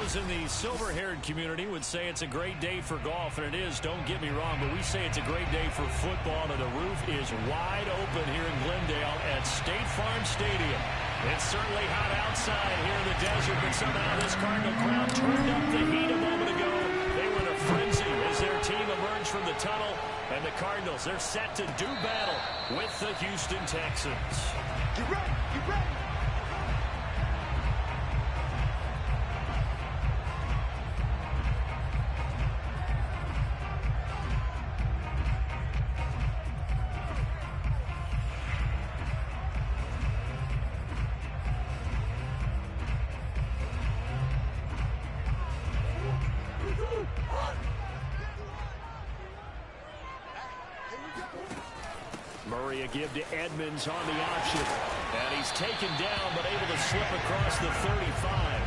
Those in the silver-haired community would say it's a great day for golf, and it is, don't get me wrong, but we say it's a great day for football, and the roof is wide open here in Glendale at State Farm Stadium. It's certainly hot outside here in the desert, but somehow this Cardinal crowd turned up the heat a moment ago. They were in a frenzy as their team emerged from the tunnel, and the Cardinals, they're set to do battle with the Houston Texans. You ready? You ready? Murray a give to Edmonds on the option. And he's taken down, but able to slip across the 35.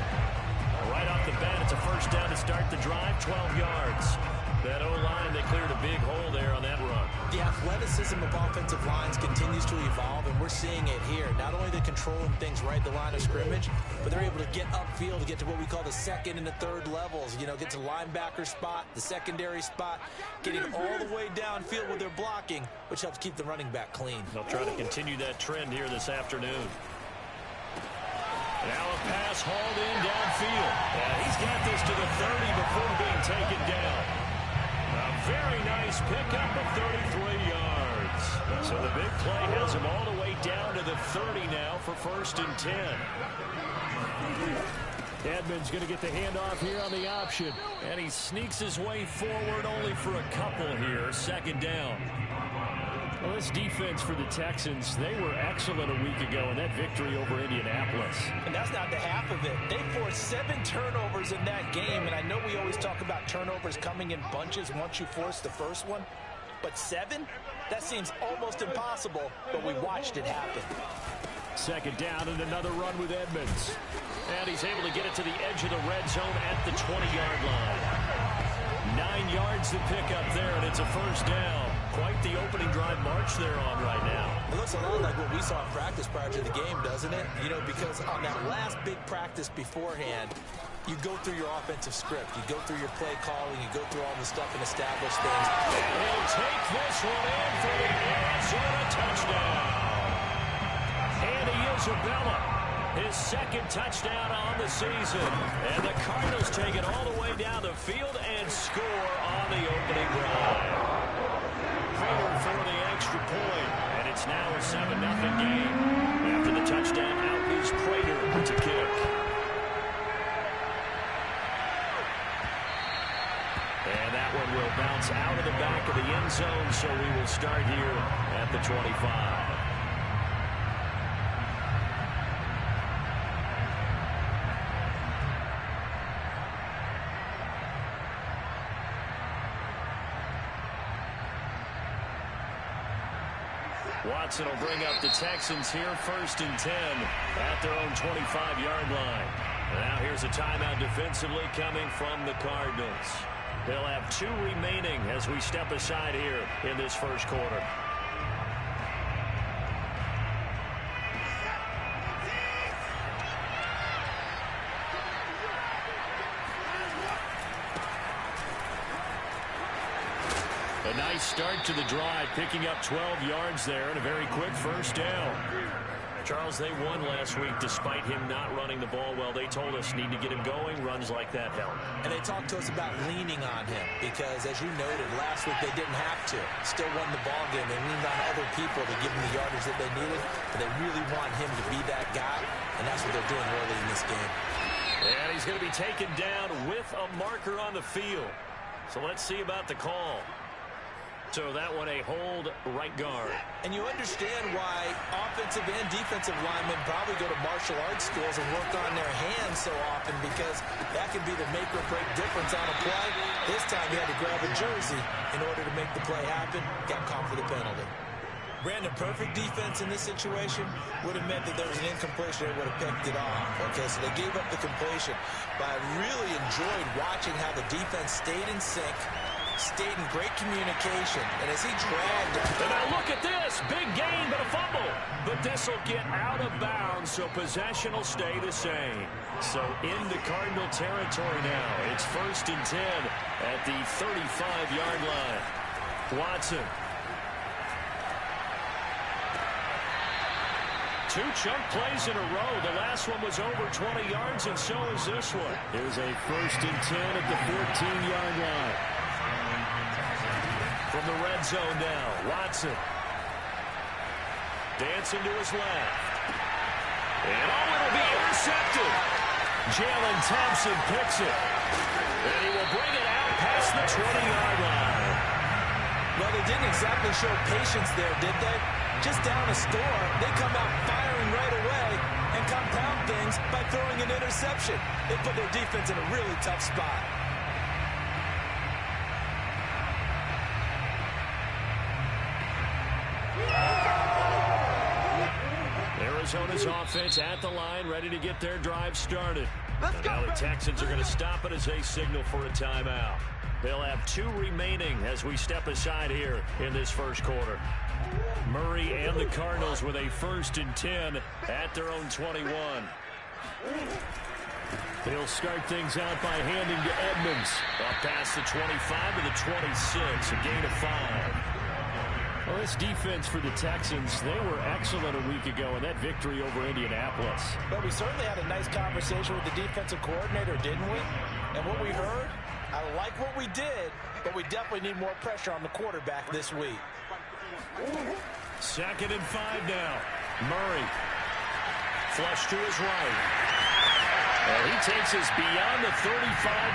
Right off the bat, it's a first down to start the drive, 12 yards. That O-line, they cleared a big hole there on that run. The athleticism of offensive lines continues to evolve, and we're seeing it here. Not only are they controlling things right at the line of scrimmage, but they're able to get upfield to get to what we call the second and the third levels. You know, get to the linebacker spot, the secondary spot, getting all the way downfield with their blocking, which helps keep the running back clean. They'll try to continue that trend here this afternoon. Now a pass hauled in downfield. And he's got this to the 30 before being taken down. A very nice pickup of 33 yards. So the big play has him all the way down to the 30 now for 1st and 10. Edmonds going to get the handoff here on the option. And he sneaks his way forward only for a couple here. 2nd down. Well, this defense for the Texans, they were excellent a week ago in that victory over Indianapolis. And that's not the half of it. They forced 7 turnovers in that game, and I know we always talk about turnovers coming in bunches once you force the first one, but 7? That seems almost impossible, but we watched it happen. 2nd down and another run with Edmonds. And he's able to get it to the edge of the red zone at the 20-yard line. 9 yards to pick up there, and it's a 1st down. Quite the opening drive march they're on right now. It looks a lot like what we saw in practice prior to the game, doesn't it? You know, because on that last big practice beforehand, you go through your offensive script. You go through your play calling. You go through all the stuff and establish things. And he'll take this one in for the Arizona touchdown. Andy Isabella, his 2nd touchdown on the season. And the Cardinals take it all the way down the field and score on the opening drive. For the extra point, and it's now a 7-0 game. After the touchdown, out is Prater to kick. And that one will bounce out of the back of the end zone, so we will start here at the 25. Watson will bring up the Texans here, 1st and 10 at their own 25-yard line. Now here's a timeout defensively coming from the Cardinals. They'll have 2 remaining as we step aside here in this 1st quarter. A nice start to the drive, picking up 12 yards there and a very quick 1st down. Charles, they won last week despite him not running the ball well. They told us need to get him going. Runs like that help. And they talked to us about leaning on him because, as you noted, last week they didn't have to. Still won the ball game. They leaned on other people to give them the yardage that they needed. But they really want him to be that guy, and that's what they're doing early in this game. And he's going to be taken down with a marker on the field. So let's see about the call. So that one a hold right guard. And you understand why offensive and defensive linemen probably go to martial arts schools and work on their hands so often, because that can be the make or break difference on a play. This time he had to grab a jersey in order to make the play happen. Got caught for the penalty. Brandon, perfect defense in this situation would have meant that there was an incompletion. They would have picked it off. Okay, so they gave up the completion. But I really enjoyed watching how the defense stayed in sync, stayed in great communication. And as he dragged... And now look at this. Big gain, but a fumble. But this will get out of bounds, so possession will stay the same. So into Cardinal territory now. It's 1st and 10 at the 35-yard line. Watson. 2 chunk plays in a row. The last one was over 20 yards, and so is this one. Here's a 1st and 10 at the 14-yard line. From the red zone now, Watson. Dancing to his left. And it'll be intercepted. Jalen Thompson picks it. And he will bring it out past the 20-yard line. Well, they didn't exactly show patience there, did they? Just down a score, they come out firing right away and compound things by throwing an interception. They put their defense in a really tough spot. Arizona's offense at the line, ready to get their drive started. Now the Texans are going to stop it as they signal for a timeout. They'll have 2 remaining as we step aside here in this first quarter. Murray and the Cardinals with a 1st and 10 at their own 21. He'll start things out by handing to Edmonds. Up past the 25 to the 26, a gain of 5. Well, this defense for the Texans, they were excellent a week ago in that victory over Indianapolis. But we certainly had a nice conversation with the defensive coordinator, didn't we? And what we heard, I like what we did, but we definitely need more pressure on the quarterback this week. 2nd and 5 now. Murray. Flush to his right. And he takes us beyond the 35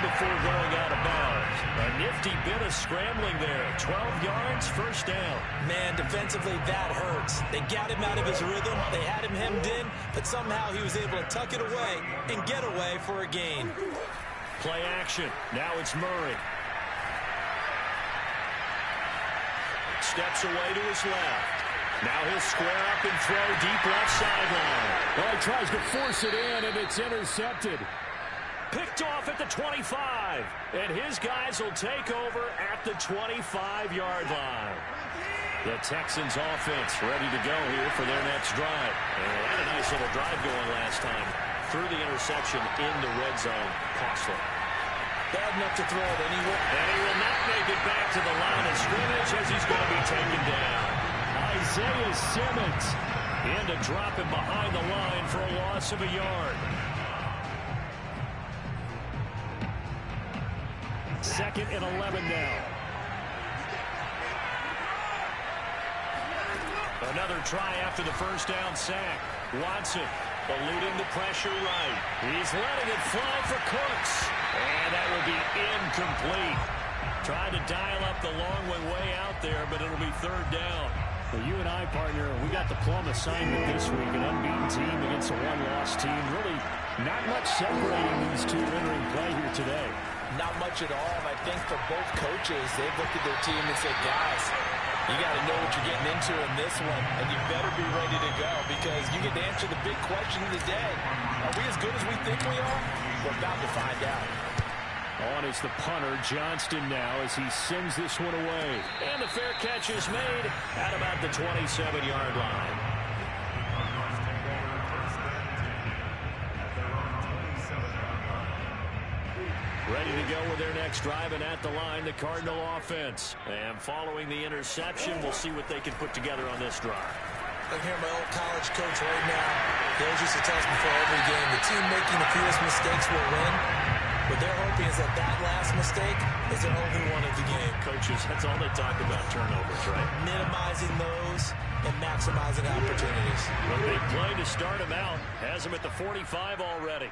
before going out of bounds. A nifty bit of scrambling there. 12 yards, 1st down. Man, defensively, that hurts. They got him out of his rhythm. They had him hemmed in, but somehow he was able to tuck it away and get away for a gain. Play action. Now it's Murray. Steps away to his left. Now he'll square up and throw deep left sideline. Well, he tries to force it in, and it's intercepted. Picked off at the 25. And his guys will take over at the 25-yard line. The Texans offense ready to go here for their next drive. And they had a nice little drive going last time. Through the interception in the red zone. Costly. Bad enough to throw it anywhere. And he will not make it back to the line of scrimmage as he's going to be taken down. Isaiah Simmons in to drop him behind the line for a loss of a yard. 2nd and 11 now. Another try after the 1st down sack. Watson eluding the pressure right. He's letting it fly for Cooks. And that will be incomplete. Trying to dial up the long one way out there, but it'll be 3rd down. Well, you and I, partner, we got the plum assignment this week. An unbeaten team against a one-loss team. Really not much separating these two entering play here today. Not much at all. And I think for both coaches, they've looked at their team and said, guys, you got to know what you're getting into in this one, and you better be ready to go because you get to answer the big question of the day. Are we as good as we think we are? We're about to find out. On is the punter, Johnston now, as he sends this one away. And the fair catch is made at about the 27-yard line. Ready to go with their next drive, and at the line, the Cardinal offense. And following the interception, we'll see what they can put together on this drive. I hear my old college coach right now. He always used to tell us before every game, the team making the fewest mistakes will win. What they're hoping is that that last mistake is their only one of the game. Coaches, that's all they talk about, turnovers, right? Minimizing those and maximizing opportunities. A big play to start him out. Has him at the 45 already.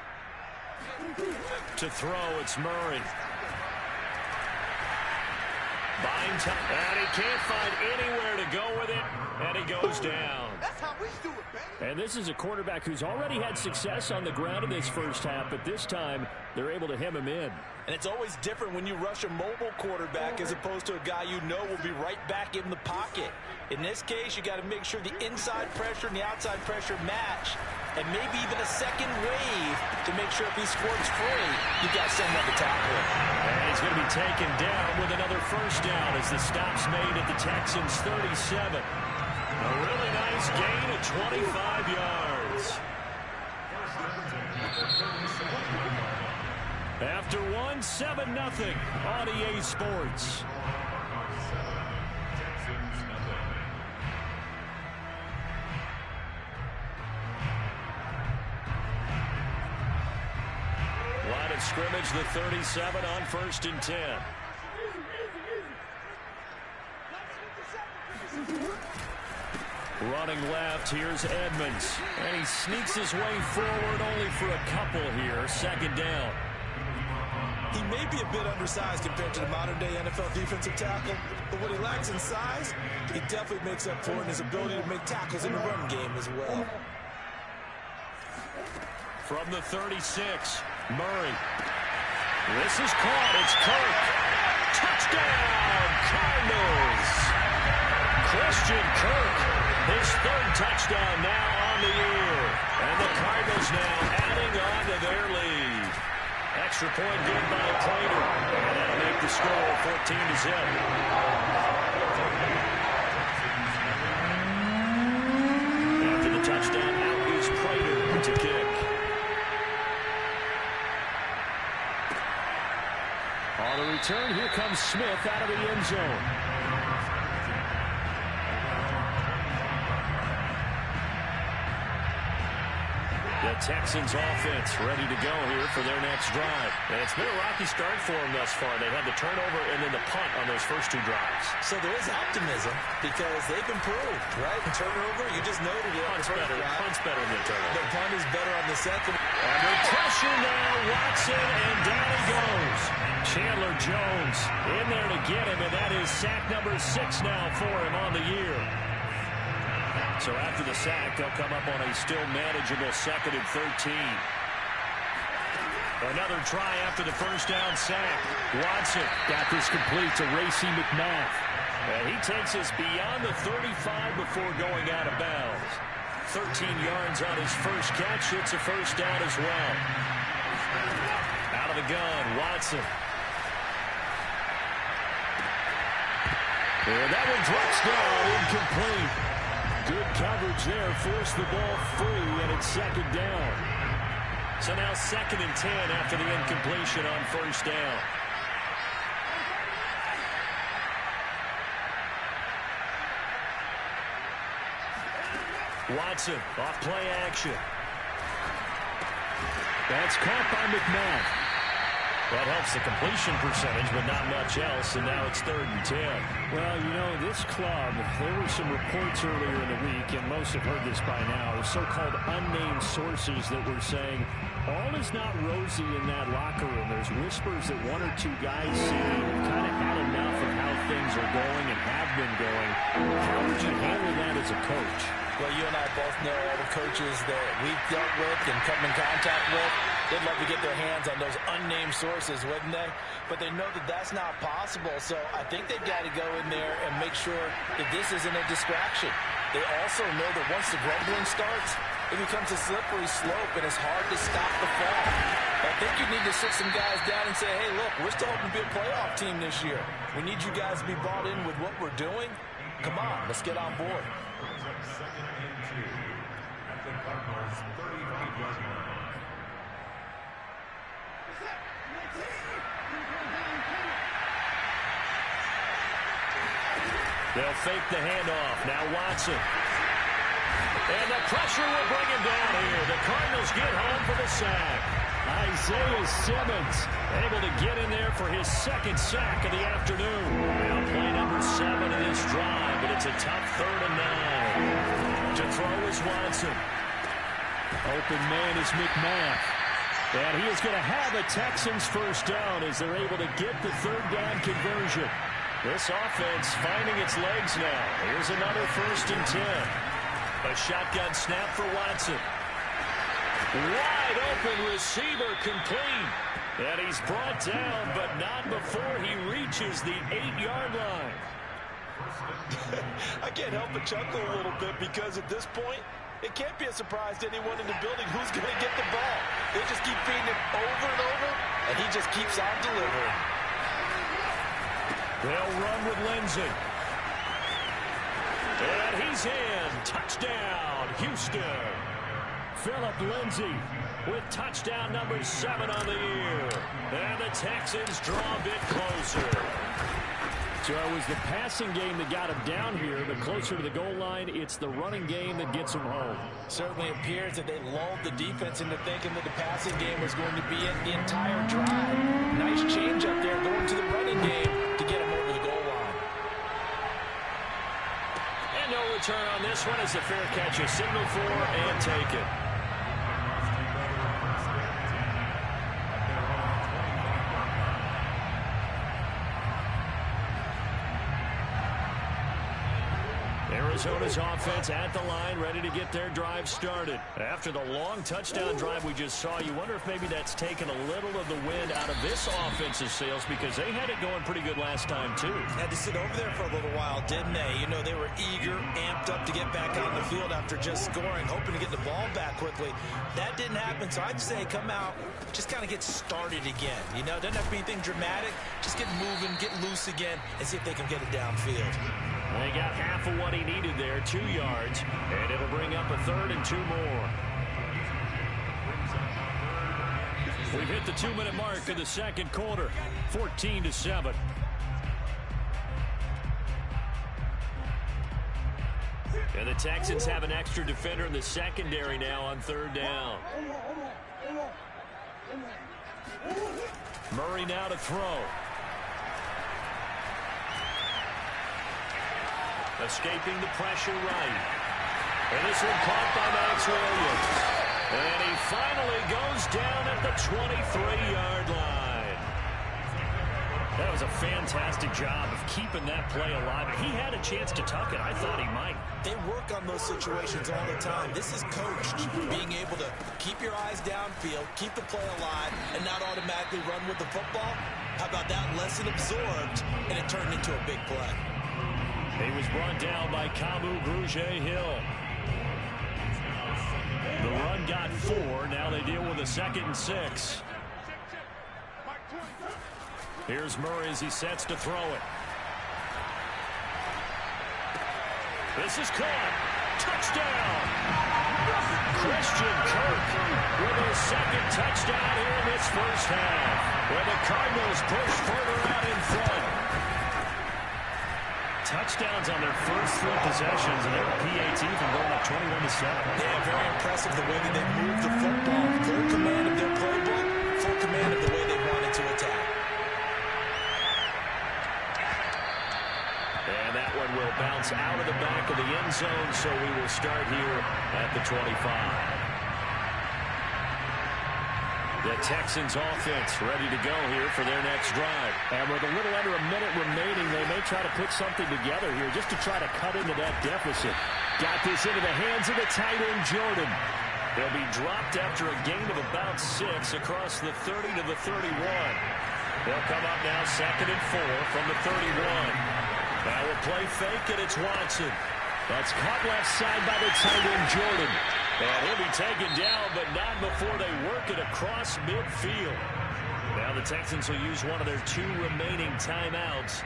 To throw, it's Murray. Buying time, and he can't find anywhere to go with it, and he goes down. That's how we do it, baby. And this is a quarterback who's already had success on the ground in this first half, but this time they're able to hem him in. And it's always different when you rush a mobile quarterback as opposed to a guy you know will be right back in the pocket. In this case, you got to make sure the inside pressure and the outside pressure match, and maybe even a second wave to make sure if he squirts free, you got someone to tackle him. And he he's going to be taken down with another first down as the stop's made at the Texans' 37. A really nice gain of 25 yards. After one, 7-0 on EA Sports. Line of scrimmage, the 37 on 1st and 10. Running left, here's Edmonds. And he sneaks his way forward only for a couple here. 2nd down. He may be a bit undersized compared to the modern-day NFL defensive tackle, but what he lacks in size, he definitely makes up for in his ability to make tackles in the run game as well. From the 36, Murray. This is caught. It's Kirk. Touchdown, Cardinals. Christian Kirk, his 3rd touchdown now on the year. And the Cardinals now adding on to their lead. Extra point good by Prater. And that'll make the score 14-0. After the touchdown, out is Prater to kick. On the return, here comes Smith out of the end zone. The Texans offense ready to go here for their next drive. And it's been a rocky start for them thus far. They had the turnover and then the punt on those first 2 drives. So there is optimism because they've improved, right? Turnover, you just noted it. Punt's better. Punt's better than the turnover. The punt is better on the second. Under pressure now, Watson, and down he goes. Chandler Jones in there to get him, and that is sack number 6 now for him on the year. So after the sack, they'll come up on a still manageable 2nd and 13. Another try after the first down sack. Watson got this complete to Racey McMath. And he takes us beyond the 35 before going out of bounds. 13 yards on his first catch. It's a first down as well. Out of the gun, Watson. And that one drops down, incomplete. Good coverage there, forced the ball free, and it's 2nd down. So now 2nd and 10 after the incompletion on first down. Watson, off play action. That's caught by McMath. That helps the completion percentage, but not much else, and now it's 3rd and 10. Well, you know, this club, there were some reports earlier in the week, and most have heard this by now, so-called unnamed sources that were saying all is not rosy in that locker room. There's whispers that 1 or 2 guys seem kind of had enough of how things are going and have been going. How would you handle that as a coach? Well, you and I both know all the coaches that we've dealt with and come in contact with. They'd love to get their hands on those unnamed sources, wouldn't they? But they know that that's not possible, so I think they've got to go in there and make sure that this isn't a distraction. They also know that once the grumbling starts, it becomes a slippery slope, and it's hard to stop the fall. I think you need to sit some guys down and say, hey, look, we're still hoping to be a playoff team this year. We need you guys to be bought in with what we're doing. Come on, let's get on board. They'll fake the handoff. Now Watson. And the pressure will bring him down here. The Cardinals get home for the sack. Isaiah Simmons able to get in there for his 2nd sack of the afternoon. Now play number 7 in this drive, but it's a tough 3rd and 9. To throw is Watson. Open man is McMath. And he is going to have a Texans first down as they're able to get the 3rd down conversion. This offense finding its legs now. Here's another 1st and 10. A shotgun snap for Watson. Wide open receiver complete. And he's brought down, but not before he reaches the 8-yard line. I can't help but chuckle a little bit because at this point, it can't be a surprise to anyone in the building who's going to get the ball. They just keep feeding it over and over, and he just keeps on delivering. They'll run with Lindsey. And he's in. Touchdown, Houston. Phillip Lindsay with touchdown number 7 on the year. And the Texans draw a bit closer. So it was the passing game that got him down here, but closer to the goal line, it's the running game that gets him home. Certainly appears that they lulled the defense into thinking that the passing game was going to be it the entire drive. Nice change up there going to the running game to get him over the goal line. And no return on this one as the fair catch is signaled for and taken. Arizona's offense at the line, ready to get their drive started. After the long touchdown drive we just saw, you wonder if maybe that's taken a little of the wind out of this offense's sails because they had it going pretty good last time, too. Had to sit over there for a little while, didn't they? You know, they were eager, amped up to get back out on the field after just scoring, hoping to get the ball back quickly. That didn't happen, so I'd say come out, just kind of get started again. You know, doesn't have to be anything dramatic. Just get moving, get loose again, and see if they can get it downfield. They got half of what he needed there, 2 yards, and it'll bring up a 3rd and 2 more. We've hit the 2-minute mark of the second quarter, 14-7. And the Texans have an extra defender in the secondary now on 3rd down. Murray now to throw. Escaping the pressure right. And this one caught by Max Williams. And he finally goes down at the 23-yard line. That was a fantastic job of keeping that play alive. He had a chance to tuck it. I thought he might. They work on those situations all the time. This is coached, being able to keep your eyes downfield, keep the play alive, and not automatically run with the football. How about that lesson absorbed, and it turned into a big play. He was brought down by Kamu Grugier-Hill. The run got 4. Now they deal with a 2nd and 6. Here's Murray as he sets to throw it. This is caught. Touchdown! Christian Kirk with his 2nd touchdown here in this first half. Where the Cardinals push further out in front. Touchdowns on their first 3 possessions, and they're PAT from going up 21-7. Yeah, very impressive the way that they moved the football. Full command of their playbook, full command of the way they wanted to attack. And that one will bounce out of the back of the end zone, so we will start here at the 25. The Texans offense ready to go here for their next drive. And with a little under a minute remaining, they may try to put something together here just to try to cut into that deficit. Got this into the hands of the tight end, Jordan. They'll be dropped after a gain of about 6 across the 30 to the 31. They'll come up now 2nd and 4 from the 31. Now a play fake, and it's Watson. That's caught left side by the tight end, Jordan. And he'll be taken down, but not before they work it across midfield. Now the Texans will use one of their 2 remaining timeouts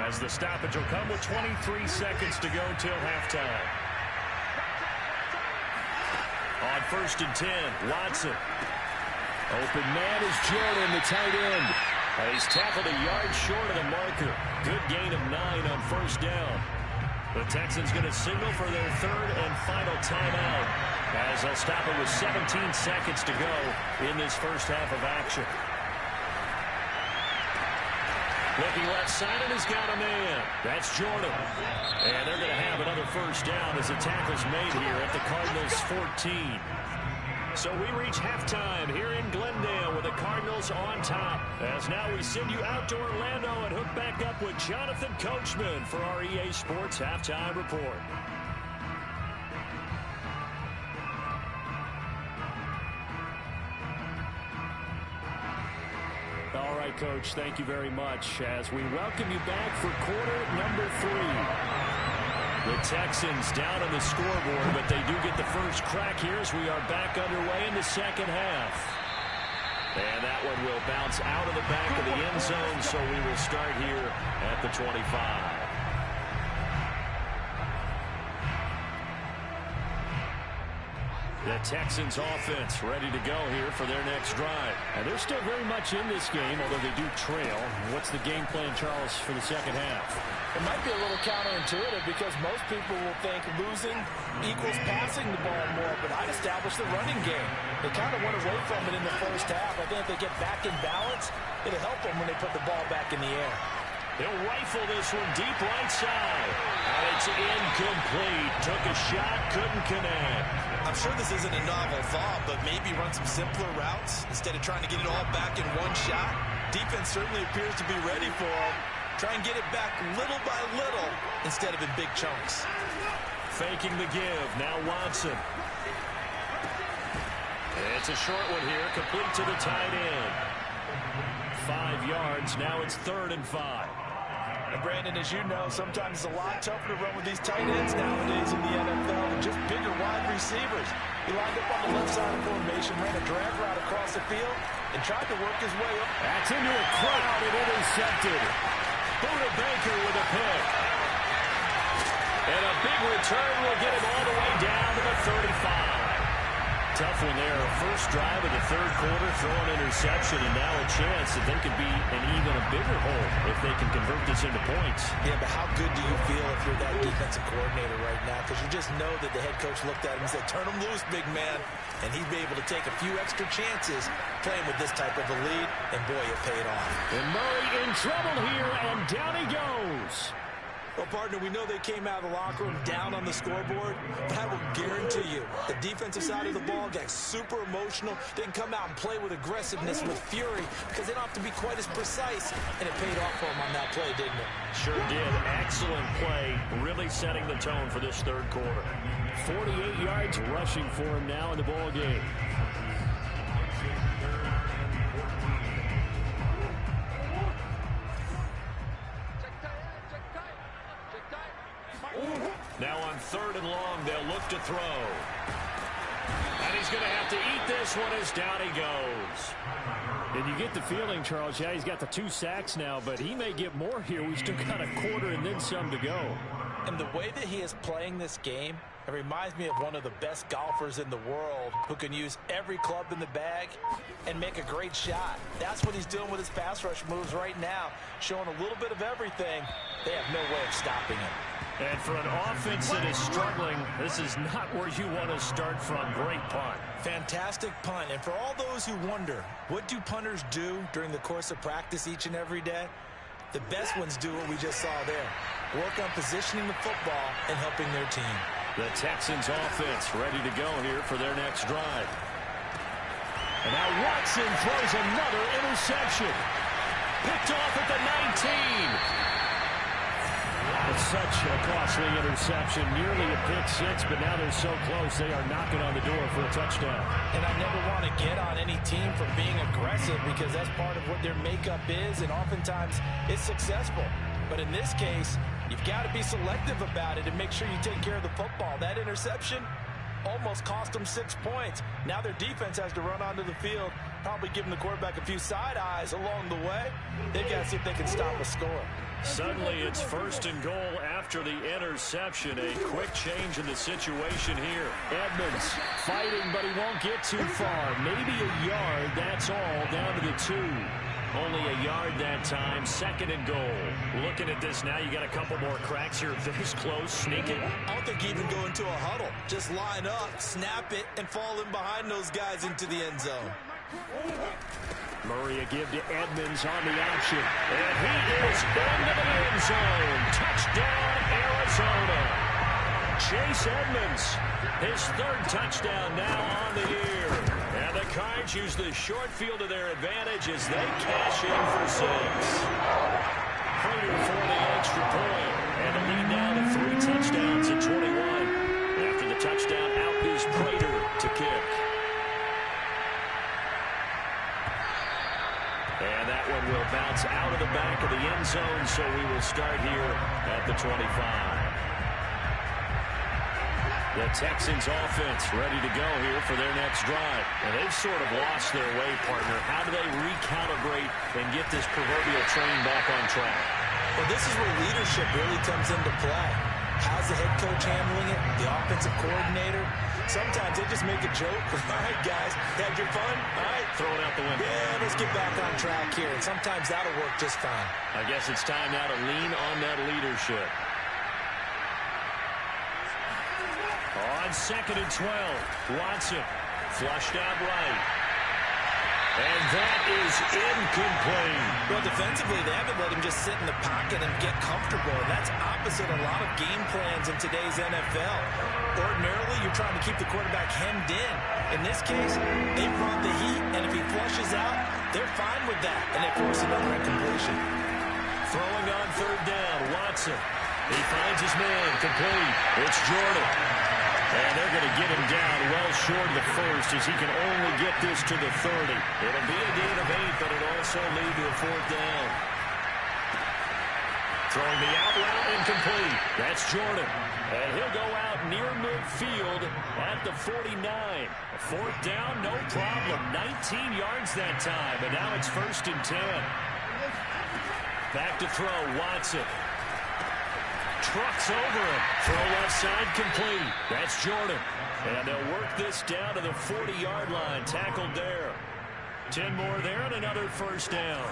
as the stoppage will come with 23 seconds to go till halftime. On 1st and 10, Watson. Open man is Jordan, the tight end. And he's tackled a yard short of the marker. Good gain of 9 on 1st down. The Texans going to signal for their 3rd and final timeout as they'll stop it with 17 seconds to go in this first half of action. Looking left side, and he's got a man. That's Jordan. And they're going to have another 1st down as the tackle's made here at the Cardinals' 14. So we reach halftime here in Glendale with the Cardinals on top. As now we send you out to Orlando and hook back up with Jonathan Coachman for our EA Sports Halftime Report. All right, Coach, thank you very much as we welcome you back for quarter number 3. The Texans down on the scoreboard, but they do get the first crack here as we are back underway in the second half. And that one will bounce out of the back of the end zone, so we will start here at the 25. The Texans offense ready to go here for their next drive. And they're still very much in this game, although they do trail. What's the game plan, Charles, for the second half? It might be a little counterintuitive because most people will think losing equals passing the ball more, but I'd establish the running game. They kind of went away from it in the first half. I think if they get back in balance, it'll help them when they put the ball back in the air. They'll rifle this one deep right side. And it's incomplete. Took a shot, couldn't connect. I'm sure this isn't a novel thought, but maybe run some simpler routes instead of trying to get it all back in one shot. Defense certainly appears to be ready for him. Try and get it back little by little instead of in big chunks. Faking the give. Now Watson. It's a short one here. Complete to the tight end. 5 yards. Now it's 3rd and 5. And Brandon, as you know, sometimes it's a lot tougher to run with these tight ends nowadays in the NFL than just bigger wide receivers. He lined up on the left side of formation, ran a drag route across the field, and tried to work his way up. That's into a crowd and intercepted. Buda Baker with a pick. And a big return will get him all the way down to the 35. Tough one there. First drive of the third quarter, throw an interception, and now a chance that they could be an even a bigger hole if they can convert this into points. Yeah, but how good do you feel if you're that defensive coordinator right now? Because you just know that the head coach looked at him and said, turn him loose, big man. And he'd be able to take a few extra chances playing with this type of a lead, and boy, it paid off. And Murray in trouble here, and down he goes. Well, partner, we know they came out of the locker room down on the scoreboard, but I will guarantee you the defensive side of the ball got super emotional. They can come out and play with aggressiveness, with fury, because they don't have to be quite as precise, and it paid off for them on that play, didn't it? Sure did. Excellent play, really setting the tone for this third quarter. 48 yards rushing for him now in the ball game. Now on 3rd and long, they'll look to throw. And he's going to have to eat this one as down he goes. And you get the feeling, Charles, yeah, he's got the 2 sacks now, but he may get more here. We've still got a quarter and then some to go. And the way that he is playing this game, it reminds me of one of the best golfers in the world who can use every club in the bag and make a great shot. That's what he's doing with his pass rush moves right now, showing a little bit of everything. They have no way of stopping him. And for an offense that is struggling, this is not where you want to start from. Great punt. Fantastic punt. And for all those who wonder, what do punters do during the course of practice each and every day? The best ones do what we just saw there. Work on positioning the football and helping their team. The Texans offense ready to go here for their next drive. And now Watson throws another interception. Picked off at the 19. It's such a costly interception, nearly a pick-6, but now they're so close they are knocking on the door for a touchdown. And I never want to get on any team for being aggressive because that's part of what their makeup is, and oftentimes it's successful. But in this case, you've got to be selective about it and make sure you take care of the football. That interception almost cost them 6 points. Now their defense has to run onto the field, probably giving the quarterback a few side eyes along the way. They've got to see if they can stop a score. Suddenly it's 1st and goal after the interception. A quick change in the situation here. Edmonds fighting, but he won't get too far. Maybe a yard, that's all, down to the 2. Only a yard that time. 2nd and goal. Looking at this now, you got a couple more cracks here. This close, sneaking. I don't think you even go into a huddle. Just line up, snap it, and fall in behind those guys into the end zone. Murray a give to Edmonds on the option. And he is into the end zone. Touchdown, Arizona. Chase Edmonds, his 3rd touchdown now on the year. And the Cards use the short field to their advantage as they cash in for 6. Prater for the extra point. And the lead now to 3 touchdowns at 21. After the touchdown, out is Prater to kick. And that one will bounce out of the back of the end zone, so we will start here at the 25. The Texans offense ready to go here for their next drive. And they've sort of lost their way, partner. How do they recalibrate and get this proverbial train back on track? Well, this is where leadership really comes into play. How's the head coach handling it? The offensive coordinator? Sometimes they just make a joke. All right, guys, had your fun? All right. Throw it out the window. Yeah, let's get back on track here. And sometimes that'll work just fine. I guess it's time now to lean on that leadership. On 2nd and 12, Watson flushed out right. And that is incomplete. Well, defensively, they haven't let him just sit in the pocket and get comfortable. And that's opposite a lot of game plans in today's NFL. Ordinarily, you're trying to keep the quarterback hemmed in. In this case, they brought the heat, and if he flushes out, they're fine with that. And they force another incompletion. Throwing on 3rd down, Watson. He finds his man, complete. It's Jordan. And they're going to get him down well short of the first as he can only get this to the 30. It'll be a gain of 8, but it'll also lead to a 4th down. Throwing the out route incomplete. That's Jordan. And he'll go out near midfield at the 49. A 4th down, no problem. 19 yards that time, and now it's 1st and 10. Back to throw, Watson. Trucks over him. Throw left side complete. That's Jordan. And they'll work this down to the 40-yard line. Tackled there. 10 more there and another 1st down.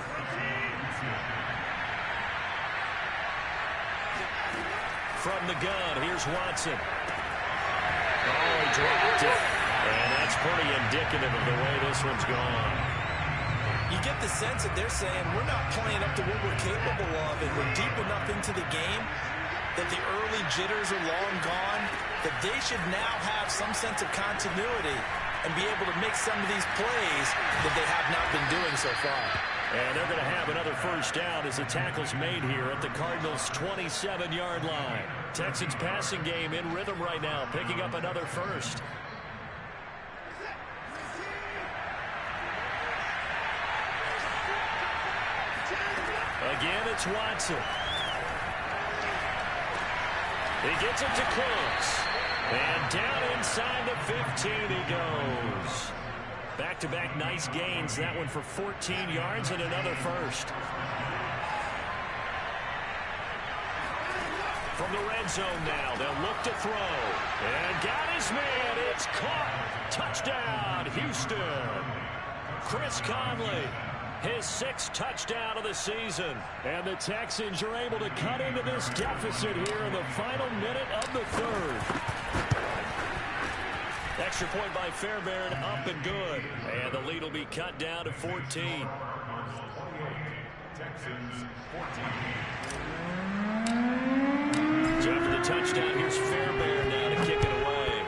From the gun, here's Watson. Oh, he dropped it. And that's pretty indicative of the way this one's gone. You get the sense that they're saying we're not playing up to what we're capable of, and we're deep enough into the game that the early jitters are long gone, that they should now have some sense of continuity and be able to make some of these plays that they have not been doing so far. And they're going to have another 1st down as the tackle's made here at the Cardinals' 27-yard line. Texans passing game in rhythm right now, picking up another 1st. Again, it's Watson. He gets it to close. And down inside the 15 he goes. Back-to-back nice gains. That one for 14 yards and another 1st. From the red zone now, they'll look to throw. And got his man. It's caught. Touchdown, Houston. Chris Conley. His 6th touchdown of the season. And the Texans are able to cut into this deficit here in the final minute of the 3rd. Extra point by Fairbairn, up and good. And the lead will be cut down to 14. So after the touchdown, here's Fairbairn now to kick it away.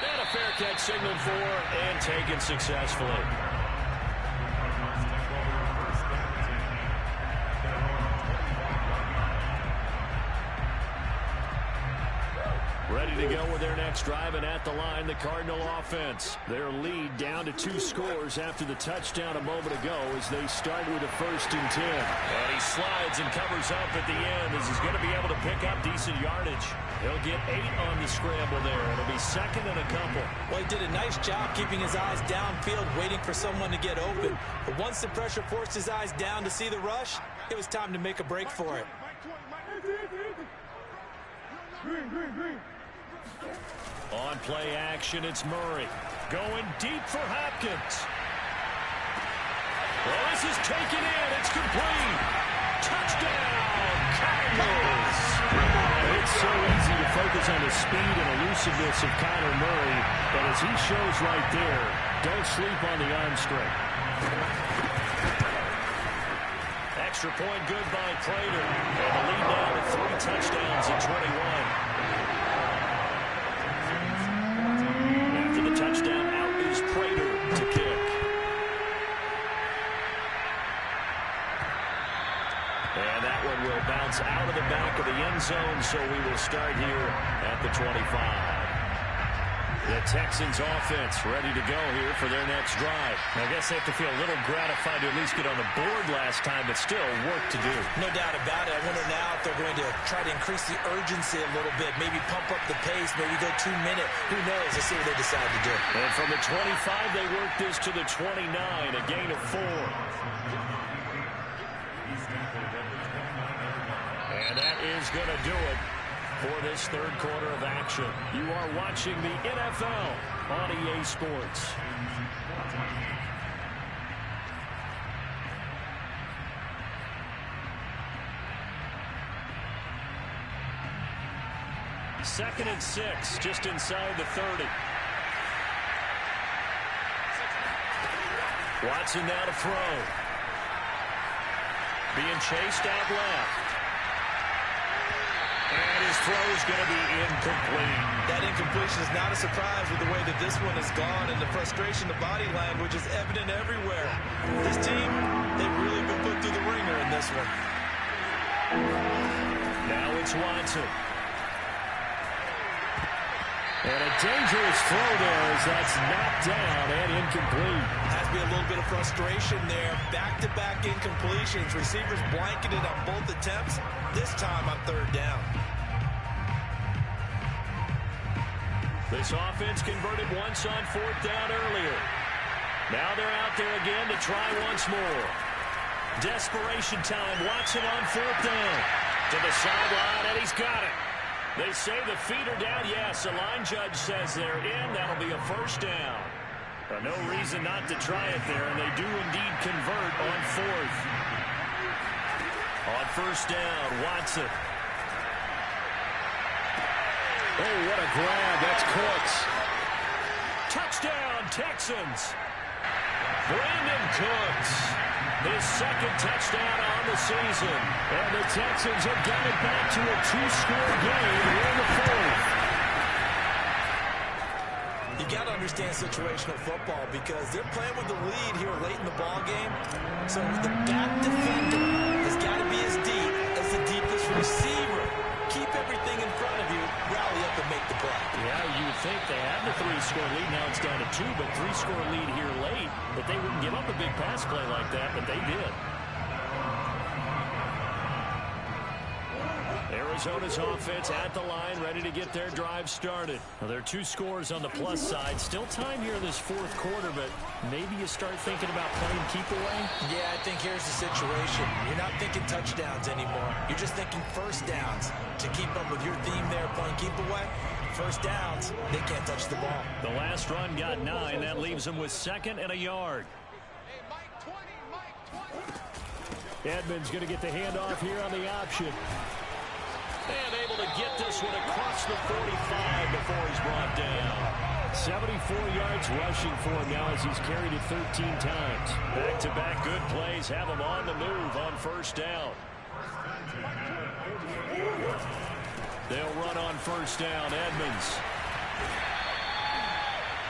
And a fair catch signaled for and taken successfully. Ready to go with their next drive, and at the line, the Cardinal offense. Their lead down to 2 scores after the touchdown a moment ago as they start with a 1st and 10. And he slides and covers up at the end as he's going to be able to pick up decent yardage. He'll get 8 on the scramble there. It'll be 2nd and a couple. Well, he did a nice job keeping his eyes downfield, waiting for someone to get open. But once the pressure forced his eyes down to see the rush, it was time to make a break for it. On play action, it's Murray. Going deep for Hopkins. Well, this is taken in. It's complete. Touchdown, Cardinals. It's so easy to focus on the speed and elusiveness of Kyler Murray, but as he shows right there, don't sleep on the arm strength. Extra point good by Prater. And the lead now to 3 touchdowns at 21. After the touchdown, out is Prater to kick. And that one will bounce out of the back of the end zone, so we will start here at the 25. The Texans offense ready to go here for their next drive. I guess they have to feel a little gratified to at least get on the board last time, but still work to do. No doubt about it. I wonder now if they're going to try to increase the urgency a little bit, maybe pump up the pace, maybe go 2 minute. Who knows? Let's see what they decide to do. And from the 25, they work this to the 29, a gain of 4. And that is going to do it for this third quarter of action. You are watching the NFL on EA Sports. Second and 6, just inside the 30. Watson now to throw. Being chased out left. And his throw is going to be incomplete. That incompletion is not a surprise with the way that this one has gone, and the frustration, the body language is evident everywhere. This team, they've really been put through the ringer in this one. Now it's Watson. And a dangerous throw there as that's knocked down and incomplete. Has to be a little bit of frustration there. Back-to-back incompletions. Receivers blanketed on both attempts, this time on third down. This offense converted once on fourth down earlier. Now they're out there again to try once more. Desperation time. Watson on fourth down. To the sideline, and he's got it. They say the feet are down. Yes, the line judge says they're in. That'll be a first down. No reason not to try it there, and they do indeed convert on fourth. On first down, Watson. Oh, what a grab. That's Cooks. Touchdown, Texans. Brandon Cooks. His second touchdown on the season. And the Texans have got it back to a 2-score game here in the fourth. You got to understand situational football because they're playing with the lead here late in the ball game. So the back defender has got to be as deep as the deepest receiver. Keep everything in front of you, rally up and make the play. Yeah, you would think they have the 3-score lead. Now it's down to 2, but 3-score lead here late. But they wouldn't give up a big pass play like that, but they did. Arizona's offense at the line, ready to get their drive started. Well, there are 2 scores on the plus side. Still time here in this fourth quarter, but maybe you start thinking about playing keep away? Yeah, I think here's the situation. You're not thinking touchdowns anymore. You're just thinking first downs. To keep up with your theme there, playing keep away, first downs, they can't touch the ball. The last run got 9. That leaves them with 2nd and a yard. Edmonds going to get the handoff here on the option. And able to get this one across the 45 before he's brought down. 74 yards rushing for him now as he's carried it 13 times. Back-to-back good plays have him on the move on first down. They'll run on first down. Edmonds.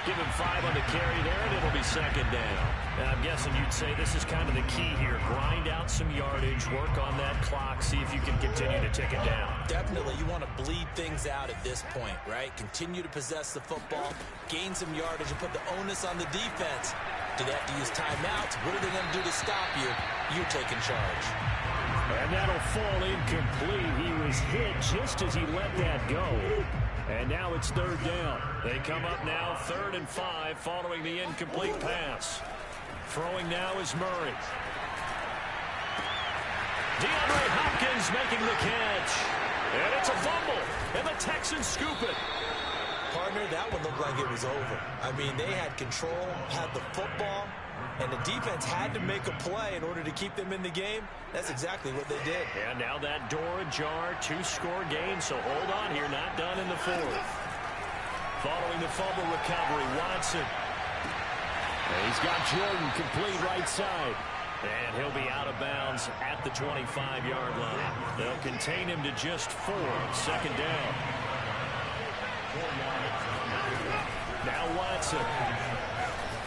Give him 5 on the carry there, and it'll be 2nd down. And I'm guessing you'd say this is kind of the key here. Grind out some yardage, work on that clock, see if you can continue to tick it down. Definitely, you want to bleed things out at this point, right? Continue to possess the football, gain some yardage, and put the onus on the defense. Do they have to use timeouts? What are they going to do to stop you? You're taking charge. And that'll fall incomplete. He was hit just as he let that go. And now it's 3rd down. They come up now 3rd and 5 following the incomplete pass. Throwing now is Murray. DeAndre Hopkins making the catch. And it's a fumble. And the Texans scoop it. Partner, that one looked like it was over. I mean, they had control, had the football, and the defense had to make a play in order to keep them in the game. That's exactly what they did. And now that door ajar, 2-score game, so hold on here, not done in the fourth. Following the fumble recovery, Watson. And he's got Jordan complete right side. And he'll be out of bounds at the 25-yard line. They'll contain him to just 4, 2nd down. Now Watson.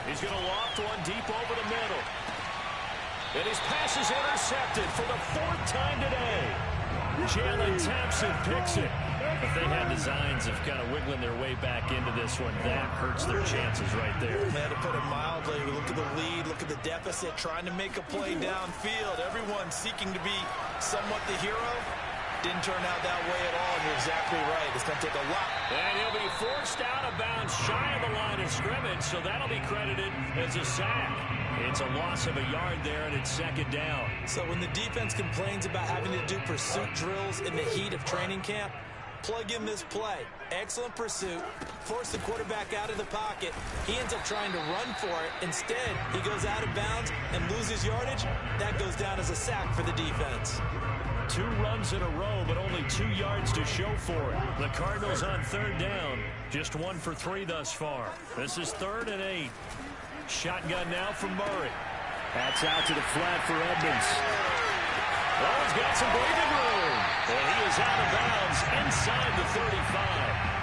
He's going to loft one deep over the middle. And his pass is intercepted for the 4th time today. Jalen Thompson picks it. If they had designs of kind of wiggling their way back into this one, that hurts their chances right there. Man, to put it mildly, look at the lead, look at the deficit, trying to make a play downfield. Everyone seeking to be somewhat the hero. Didn't turn out that way at all, and you're exactly right. It's going to take a lot. And he'll be forced out of bounds shy of the line of scrimmage, so that'll be credited as a sack. It's a loss of a yard there, and it's second down. So when the defense complains about having to do pursuit drills in the heat of training camp, plug in this play. Excellent pursuit. Force the quarterback out of the pocket. He ends up trying to run for it. Instead, he goes out of bounds and loses yardage. That goes down as a sack for the defense. 2 runs in a row, but only 2 yards to show for it. The Cardinals on third down. Just 1 for 3 thus far. This is 3rd and 8. Shotgun now from Murray. That's out to the flat for Edmonds. Oh, he's got some breathing room. And he is out of bounds inside the 35.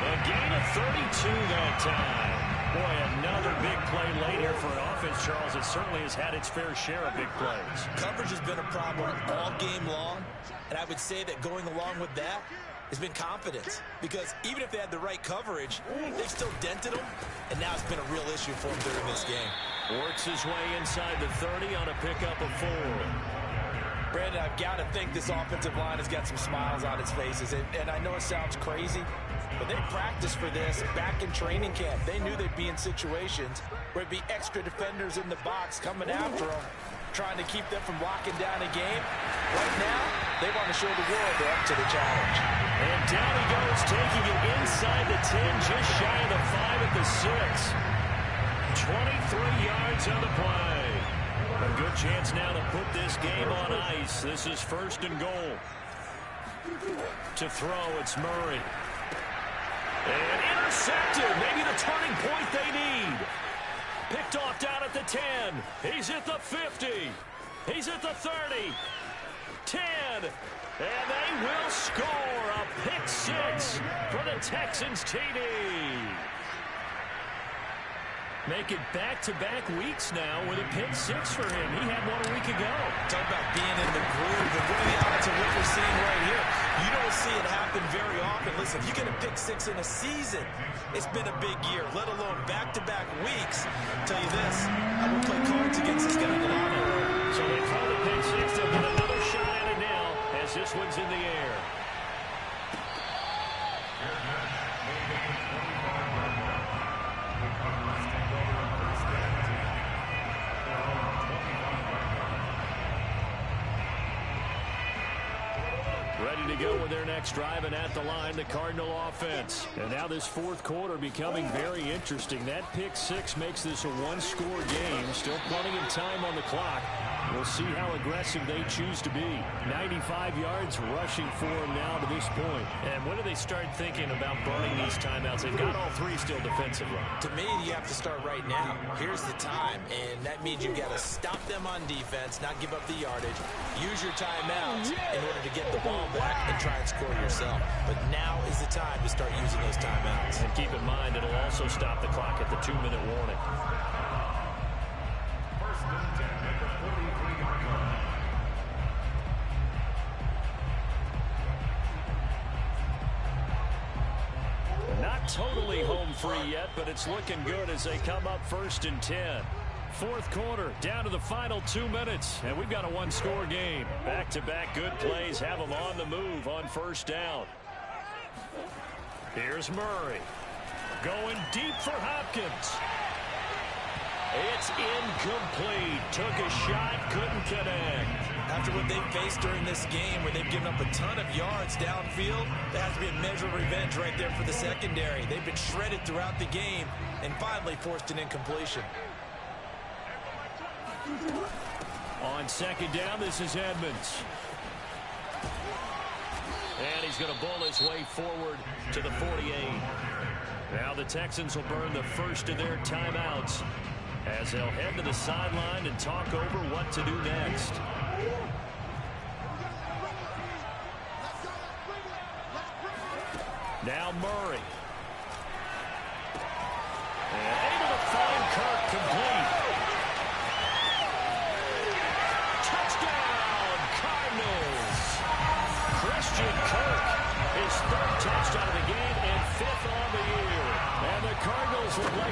A gain of 32 that time. Boy, another big play late here for an offense, Charles. It certainly has had its fair share of big plays. Coverage has been a problem all game long, and I would say that going along with that has been confidence. Because even if they had the right coverage, they've still dented them, and now it's been a real issue for them during this game. Works his way inside the 30 on a pickup of 4. Brandon, I've got to think this offensive line has got some smiles on its faces. And I know it sounds crazy, but they practiced for this back in training camp. They knew they'd be in situations where it'd be extra defenders in the box coming after them, trying to keep them from locking down a game. Right now, they want to show the world they're up to the challenge. And down he goes, taking it inside the 10, just shy of the 5 at the 6. 23 yards on the play. A good chance now to put this game on ice. This is 1st and goal. To throw, it's Murray. And intercepted. Maybe the turning point they need. Picked off down at the 10. He's at the 50. He's at the 30. 10. And they will score a pick 6 for the Texans TD. Make it back-to-back weeks now with a pick 6 for him. He had one a week ago. Talk about being in the groove. And what are the odds of what we're seeing right here? You don't see it happen very often. Listen, if you get a pick 6 in a season, it's been a big year, let alone back-to-back weeks. I'll tell you this, I will play cards against this guy a lot. So they throw the pick 6. They'll get another shot at it now as this one's in the air. Ready to go with their next drive, and at the line, the Cardinal offense. And now this 4th quarter becoming very interesting. That pick 6 makes this a 1-score game. Still plenty of time on the clock. We'll see how aggressive they choose to be. 95 yards rushing for them now to this point. And when do they start thinking about burning these timeouts? They've got all 3 still defensively. To me, you have to start right now. Here's the time, and that means you've got to stop them on defense, not give up the yardage. Use your timeouts in order to get the ball back and try and score yourself. But now is the time to start using those timeouts. And keep in mind, it'll also stop the clock at the 2-minute warning. Not totally home free yet, but it's looking good as they come up 1st and 10. 4th quarter, down to the final 2 minutes, and we've got a 1-score game. Back-to-back good plays have them on the move on 1st down. Here's Murray. Going deep for Hopkins. It's incomplete. Took a shot, couldn't connect. After what they've faced during this game, where they've given up a ton of yards downfield, there has to be a measure of revenge right there for the secondary. They've been shredded throughout the game and finally forced an incompletion. On 2nd down, this is Edmonds. And he's going to bull his way forward to the 48. Now the Texans will burn the first of their timeouts as they'll head to the sideline and talk over what to do next. Now Murray. And able to find Kirk complete. Touchdown, Cardinals. Christian Kirk, his 3rd touchdown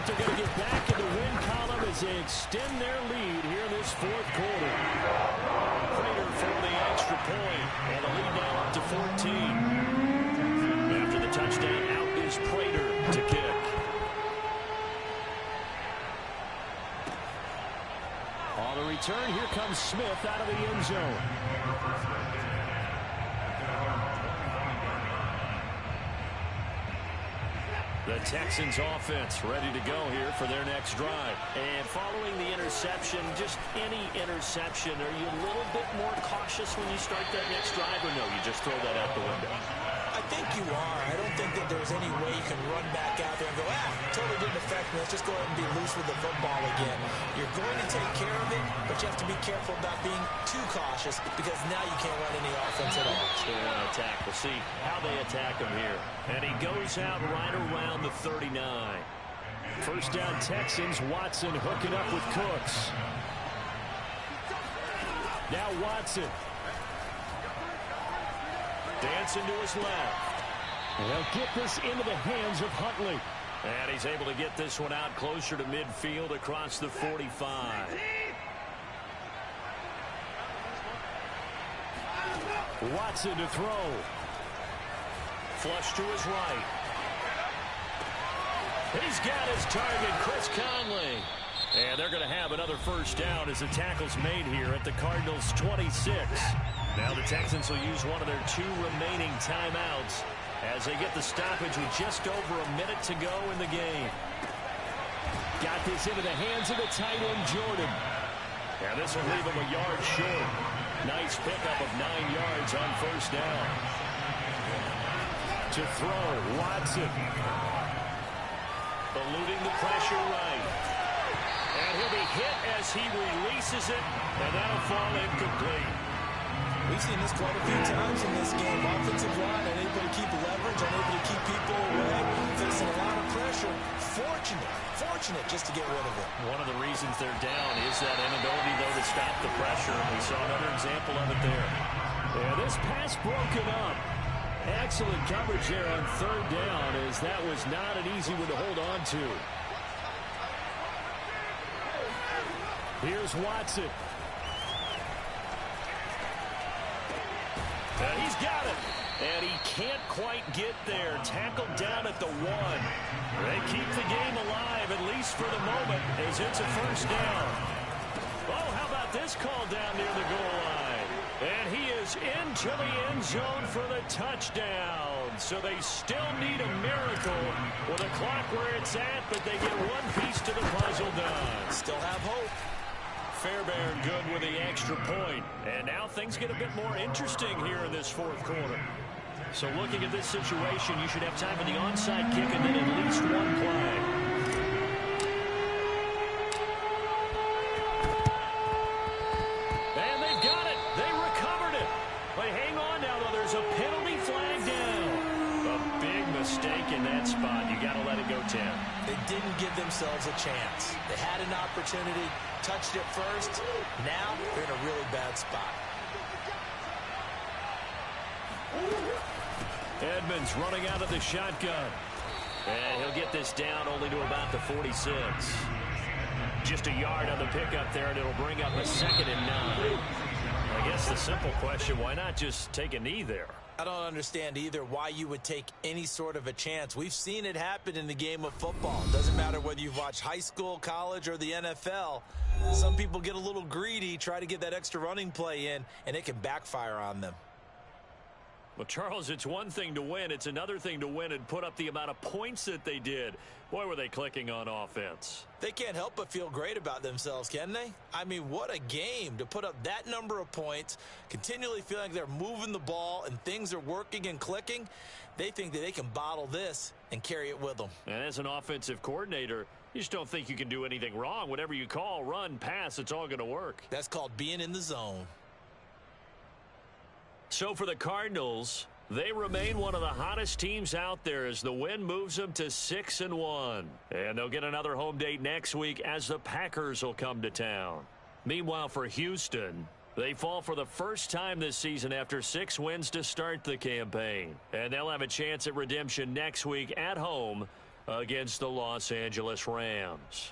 like they're going to get back in the win column as they extend their lead here in this fourth quarter. Prater for the extra point, and the lead now up to 14. After the touchdown, out is Prater to kick. On the return, here comes Smith out of the end zone. The Texans offense ready to go here for their next drive. And following the interception, just any interception, are you a little bit more cautious when you start that next drive, or no, you just throw that out the window? I think you are. I don't think that there's any way you can run back out there and go, totally didn't affect me. Let's just go ahead and be loose with the football again. You're going to take care of it, but you have to be careful about being too cautious because now you can't run any offense at all. They want to attack. We'll see how they attack him here. And he goes out right around the 39. First down Texans. Watson hooking up with Cooks. Now Watson. Dancing to his left. And they'll get this into the hands of Huntley. And he's able to get this one out closer to midfield across the 45. Watson to throw. Flush to his right. He's got his target, Chris Conley. And they're going to have another first down as the tackle's made here at the Cardinals' 26. Now the Texans will use one of their 2 remaining timeouts as they get the stoppage with just over a minute to go in the game. Got this into the hands of the tight end, Jordan. And this will leave him a yard short. Nice pickup of 9 yards on first down. To throw, Watson. Eluding the pressure right. And he'll be hit as he releases it, and that'll fall incomplete. We've seen this quite a few times in this game. Offensive line unable to keep leverage, unable to keep people away, facing a lot of pressure. Fortunate just to get rid of it. One of the reasons they're down is that inability, though, to stop the pressure. We saw another example of it there. Yeah, this pass broken up. Excellent coverage there on third down, as that was not an easy one to hold on to. Here's Watson. And he's got it. And he can't quite get there. Tackled down at the 1. They keep the game alive, at least for the moment, as it's a first down. Oh, how about this call down near the goal line? And he is into the end zone for the touchdown. So they still need a miracle with a clock where it's at, but they get one piece to the puzzle done. Still have hope. Fairbairn good with the extra point. And now things get a bit more interesting here in this fourth quarter. So looking at this situation, you should have time for the onside kick and then at least one play. And they've got it. They recovered it. But hang on now, though. There's a penalty flag down. A big mistake in that spot. You got to let it go 10. They didn't give themselves a chance. They had an opportunity, touched it first. Now they're in a really bad spot. Edmonds running out of the shotgun. And he'll get this down only to about the 46. Just a yard on the pickup there, and it'll bring up a 2nd and 9. I guess the simple question, why not just take a knee there? I don't understand either why you would take any sort of a chance. We've seen it happen in the game of football. It doesn't matter whether you've watched high school, college, or the NFL. Some people get a little greedy, try to get that extra running play in, and it can backfire on them. Well, Charles, it's one thing to win. It's another thing to win and put up the amount of points that they did. Boy, were they clicking on offense. They can't help but feel great about themselves, can they? I mean, what a game to put up that number of points, continually feeling like they're moving the ball and things are working and clicking. They think that they can bottle this and carry it with them. And as an offensive coordinator, you just don't think you can do anything wrong. Whatever you call, run, pass, it's all going to work. That's called being in the zone. So for the Cardinals, they remain one of the hottest teams out there as the win moves them to 6-1. And they'll get another home date next week as the Packers will come to town. Meanwhile, for Houston, they fall for the first time this season after 6 wins to start the campaign. And they'll have a chance at redemption next week at home against the Los Angeles Rams.